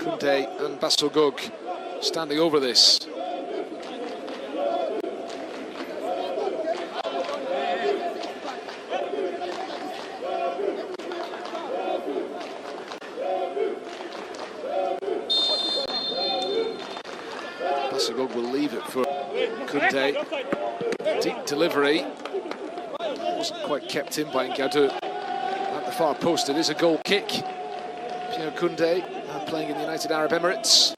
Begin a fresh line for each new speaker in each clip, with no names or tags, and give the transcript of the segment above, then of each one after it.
Koundé and Bassogog standing over this. Bassogog will leave it for Koundé. Deep delivery. Wasn't quite kept in by N'Gadou. At the far post, it is a goal kick. Pierre Koundé playing in the United Arab Emirates.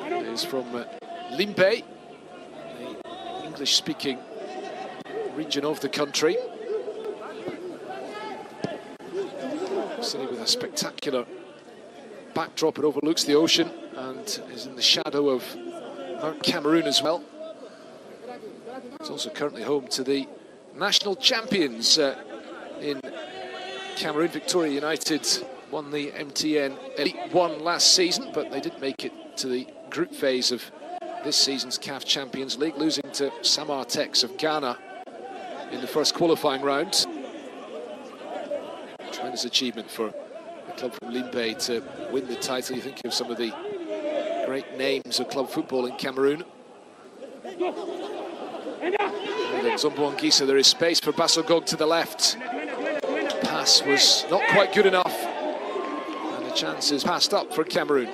It is from Limbe, the English-speaking region of the country. City with a spectacular backdrop. It overlooks the ocean and is in the shadow of Mount Cameroon as well. It's also currently home to the national champions in Cameroon. Victoria United won the MTN Elite 1 last season, but they didn't make it to the group phase of this season's CAF Champions League, losing to Samar Tex of Ghana in the first qualifying round. Tremendous achievement for a club from Limbe to win the title. You think of some of the great names of club football in Cameroon. And then Zombo Anguissa, there is space for Bassogog to the left. Pass was not quite good enough, and the chance is passed up for Cameroon.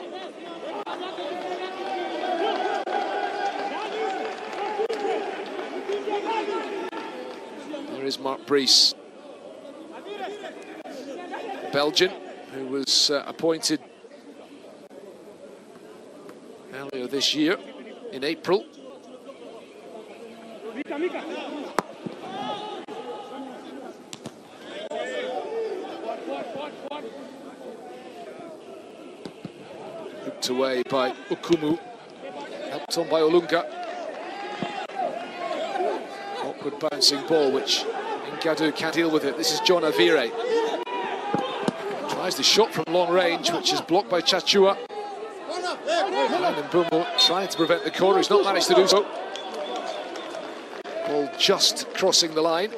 There is Marc Brice, Belgian, who was appointed earlier this year in April. Hooked away by Ukumu, helped on by Olunga. Awkward bouncing ball, which N'Gadou can't deal with it. This is John Avire. Tries the shot from long range, which is blocked by Chachua. And Mbumo trying to prevent the corner. He's not managed to do so. Ball just crossing the line.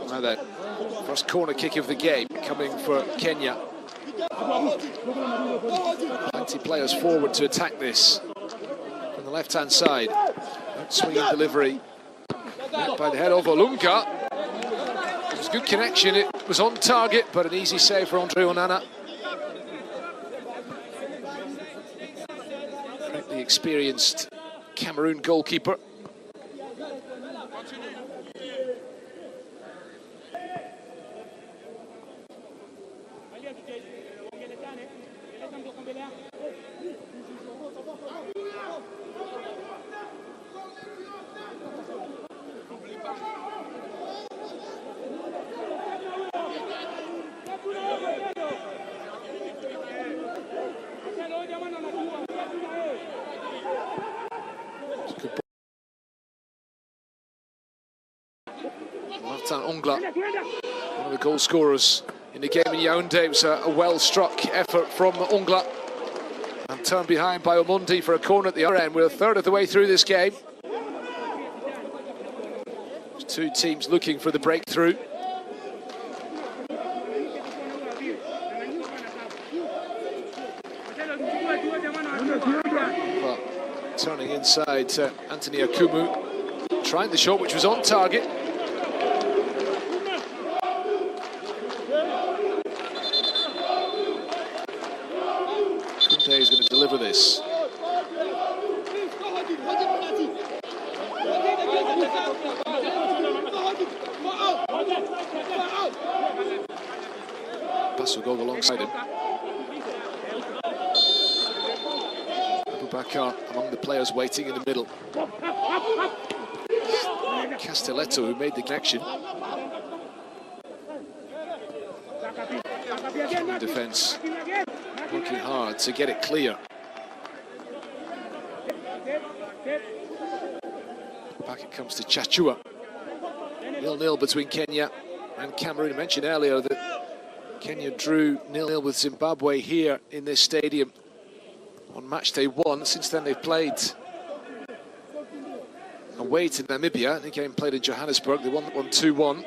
Now then, first corner kick of the game coming for Kenya. 20 players forward to attack this from the left-hand side. Swinging delivery met by the head of Olunga. It was a good connection, it was on target, but an easy save for Andre Onana. Greatly experienced Cameroon goalkeeper. Martin Ongla, one of the goal scorers in the game in Yaoundé. It was a well-struck effort from Ongla, and turned behind by Omondi for a corner at the other end. We're a third of the way through this game. Two teams looking for the breakthrough. Well, turning inside to Anthony Akumu, trying the shot which was on target. Koundé is going to deliver this. Bassogog alongside him. Abubakar among the players waiting in the middle. Castelletto, who made the connection. Kenyan defence working hard to get it clear. Back it comes to Chachua. 0-0 between Kenya and Cameroon. I mentioned earlier that Kenya drew 0-0 with Zimbabwe here in this stadium on match day 1. Since then they've played away to Namibia. The game played in Johannesburg. They won 2-1.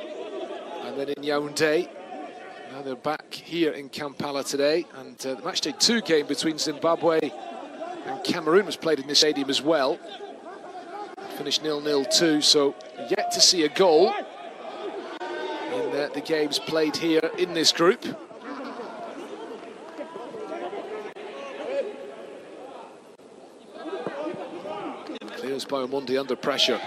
And then in Yaoundé. Now they're back here in Kampala today. And the match day 2 game between Zimbabwe and Cameroon was played in this stadium as well. Finished 0-0 too, so yet to see a goal in the games played here in this group. Clears by Omondi under pressure.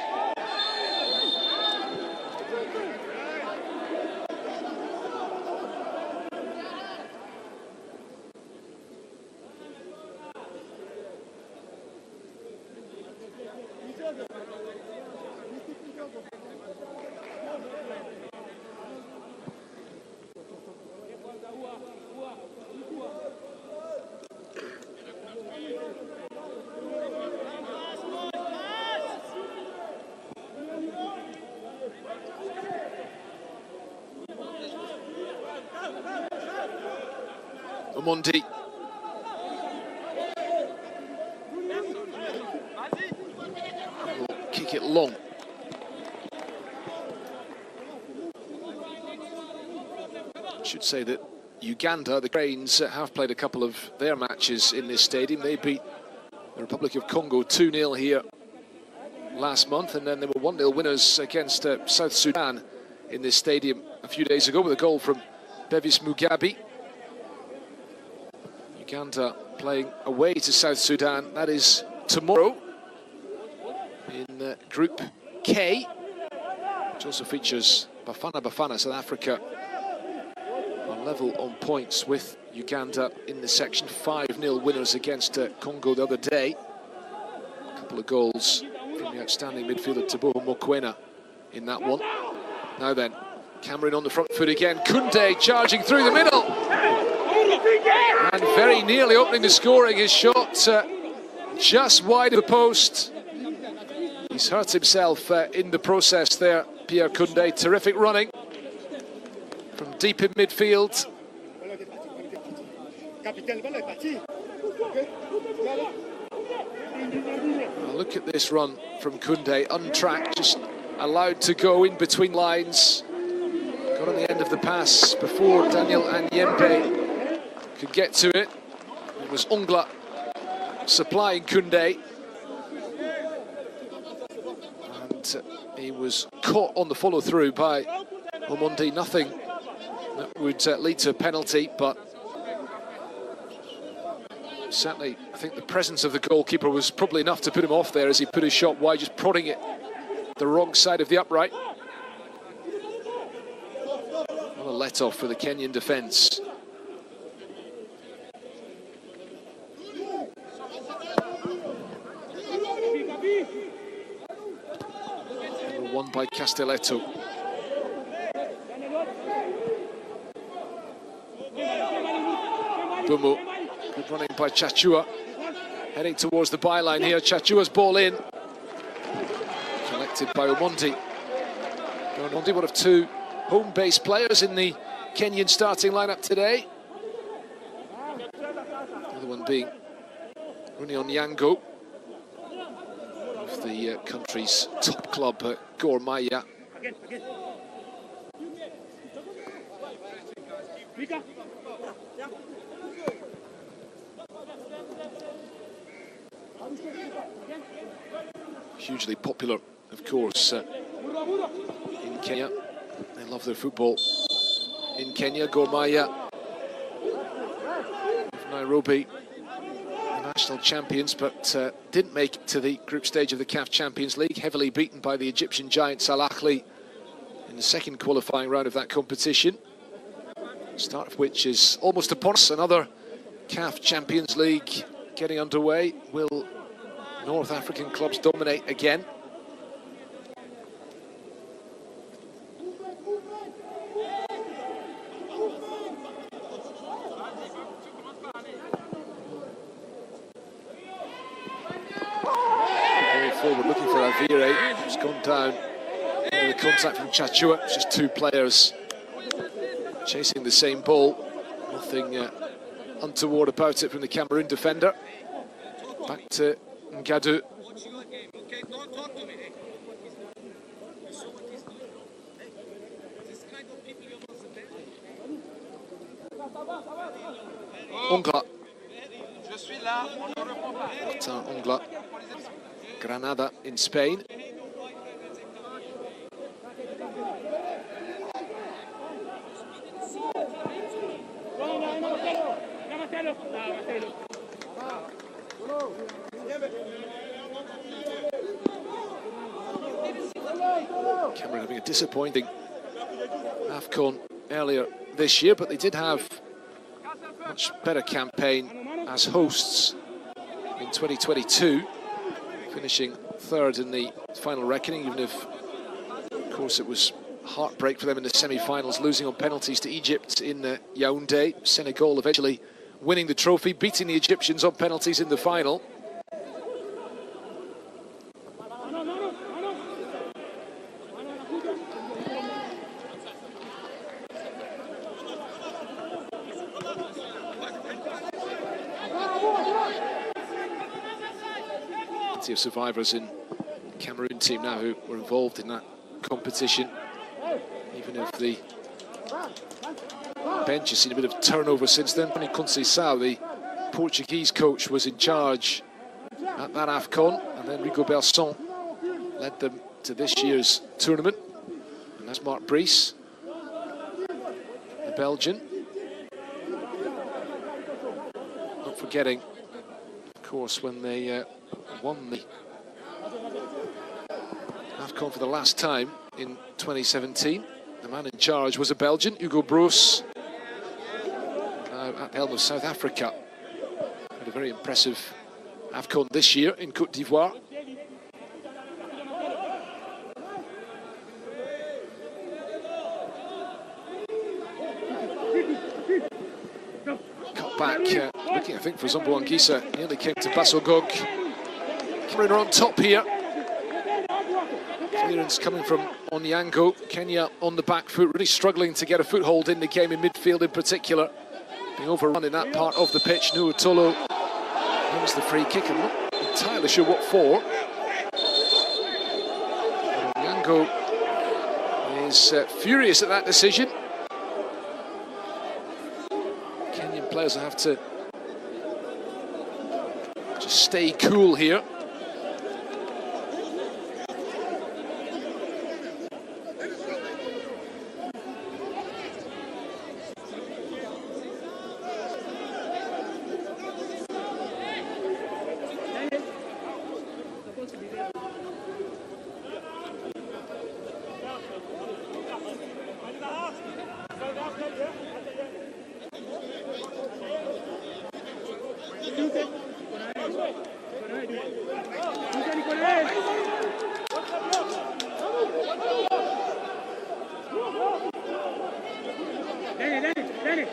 Omondi. Will kick it long. I should say that Uganda, the Cranes, have played a couple of their matches in this stadium. They beat the Republic of Congo 2-0 here last month, and then they were 1-0 winners against South Sudan in this stadium a few days ago with a goal from Bevis Mugabe. Uganda playing away to South Sudan. That is tomorrow in Group K, which also features Bafana, South Africa, on level on points with Uganda in the section. 5-0 winners against Congo the other day. A couple of goals from the outstanding midfielder Teboho Mokoena in that one. Now then, Cameroon on the front foot again. Koundé charging through the middle. And very nearly opening the scoring. His shot just wide of the post. He's hurt himself in the process there, Pierre Koundé. Terrific running from deep in midfield. Well, look at this run from Koundé, untracked, just allowed to go in between lines. Got on the end of the pass before Daniel Anyembe could get to it. It was Ongla supplying Koundé. And he was caught on the follow-through by Omondi. Nothing that would lead to a penalty, but certainly I think the presence of the goalkeeper was probably enough to put him off there as he put his shot wide, just prodding it the wrong side of the upright. What a let-off for the Kenyan defence. Won by Castelletto. Bumu, good running by Chachua. Heading towards the byline here. Chachua's ball in. Collected by Omondi. Omondi, one of 2 home-based players in the Kenyan starting lineup today. The other one being Union Yango, of the country's top club, Gor Mahia. Hugely popular, of course, in Kenya. They love their football in Kenya. Gor Mahia of Nairobi, the national champions, but didn't make it to the group stage of the CAF Champions League, heavily beaten by the Egyptian giant Al Ahly in the second qualifying round of that competition. Start of which is almost upon us. Another CAF Champions League getting underway. Will North African clubs dominate again? Vire has gone down under the contact from Chachua. It's just two players chasing the same ball. Nothing untoward about it from the Cameroon defender. Back to Ngadu. Ongla. Ongla. Granada in Spain. Cameroon having a disappointing AFCON earlier this year, but they did have a much better campaign as hosts in 2022, finishing third in the final reckoning, even if, of course, it was heartbreak for them in the semi-finals, losing on penalties to Egypt in Yaoundé. Senegal eventually winning the trophy, beating the Egyptians on penalties in the final. Plenty of survivors in the Cameroon team now who were involved in that competition. Even if the bench has seen a bit of turnover since then. Tony Conceição, the Portuguese coach, was in charge at that AFCON, and then Rigo Belson led them to this year's tournament. And that's Marc Brice, the Belgian. Not forgetting, of course, when they won the AFCON for the last time in 2017. The man in charge was a Belgian, Hugo Broos, at the helm of South Africa. Had a very impressive AFCON this year in Côte d'Ivoire. Cut back, looking I think for Zombo Anguissa, nearly came to Bassogog. Cameroon are on top here. Clearance coming from Onyango. Kenya on the back foot, really struggling to get a foothold in the game, in midfield in particular. Being overrun in that part of the pitch. Nuotolo wins the free kick. I'm not entirely sure what for. Onyango is furious at that decision. Kenyan players will have to just stay cool here.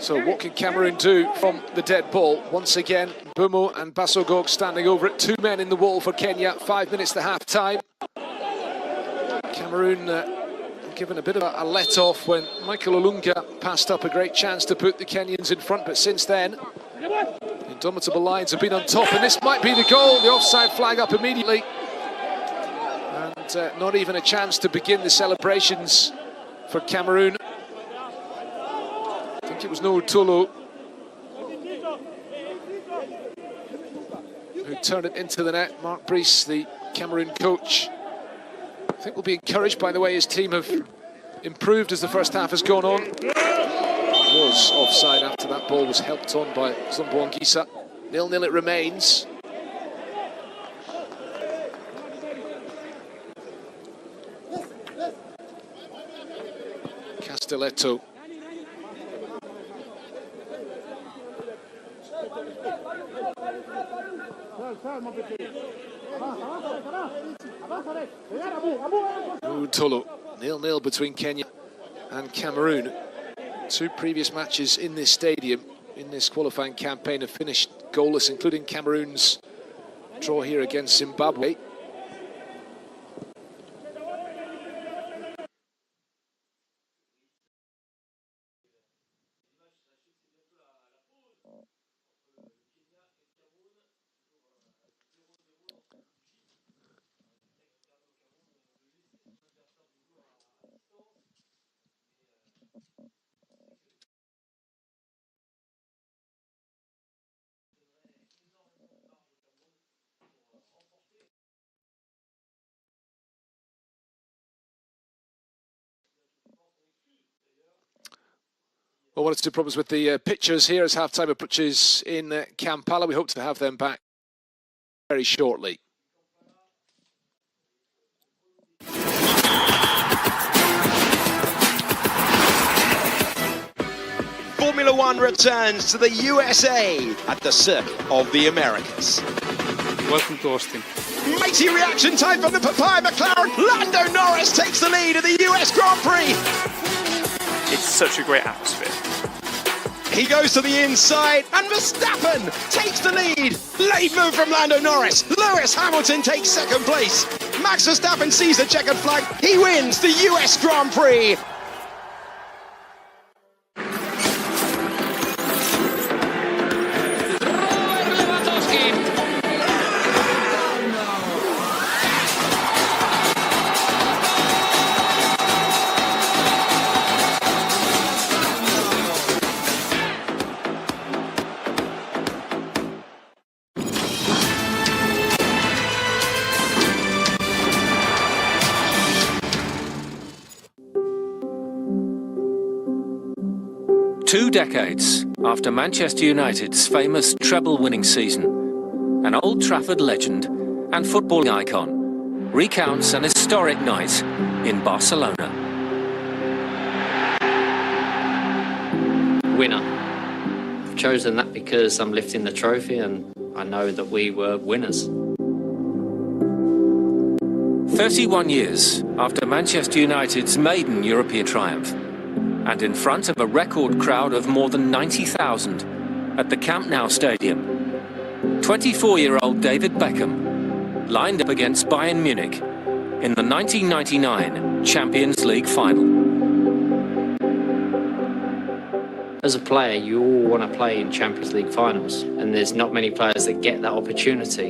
So what can Cameroon do from the dead ball? Once again, Bumo and Bassogog standing over it. Two men in the wall for Kenya. 5 minutes to half-time. Cameroon given a bit of a let-off when Michael Olunga passed up a great chance to put the Kenyans in front, but since then, the Indomitable Lions have been on top, and this might be the goal. The offside flag up immediately. And not even a chance to begin the celebrations for Cameroon. I think it was Nuotolo who turned it into the net. Marc Brice, the Cameroon coach, I think will be encouraged by the way his team have improved as the first half has gone on. Was offside after that ball was helped on by Zombo Anguissa. 0-0 it remains. Castelletto. Tolo. 0-0 between Kenya and Cameroon. Two previous matches in this stadium, in this qualifying campaign, have finished goalless, including Cameroon's draw here against Zimbabwe. Well, one or two problems with the pitchers here as half-time approaches in Kampala. We hope to have them back very shortly.
Formula One returns to the USA at the Circuit of the Americas.
Welcome to Austin.
Mighty reaction time from the Papaya McLaren. Lando Norris takes the lead of the US Grand Prix.
It's such a great atmosphere.
He goes to the inside and Verstappen takes the lead. Late move from Lando Norris. Lewis Hamilton takes second place. Max Verstappen sees the checkered flag. He wins the US Grand Prix.
Two decades after Manchester United's famous treble-winning season, an Old Trafford legend and football icon recounts an historic night in Barcelona.
Winner. I've chosen that because I'm lifting the trophy and I know that we were winners.
31 years after Manchester United's maiden European triumph, and in front of a record crowd of more than 90,000 at the Camp Nou Stadium, 24-year-old David Beckham lined up against Bayern Munich in the 1999 Champions League final.
As a player, you all want to play in Champions League finals, and there's not many players that get that opportunity.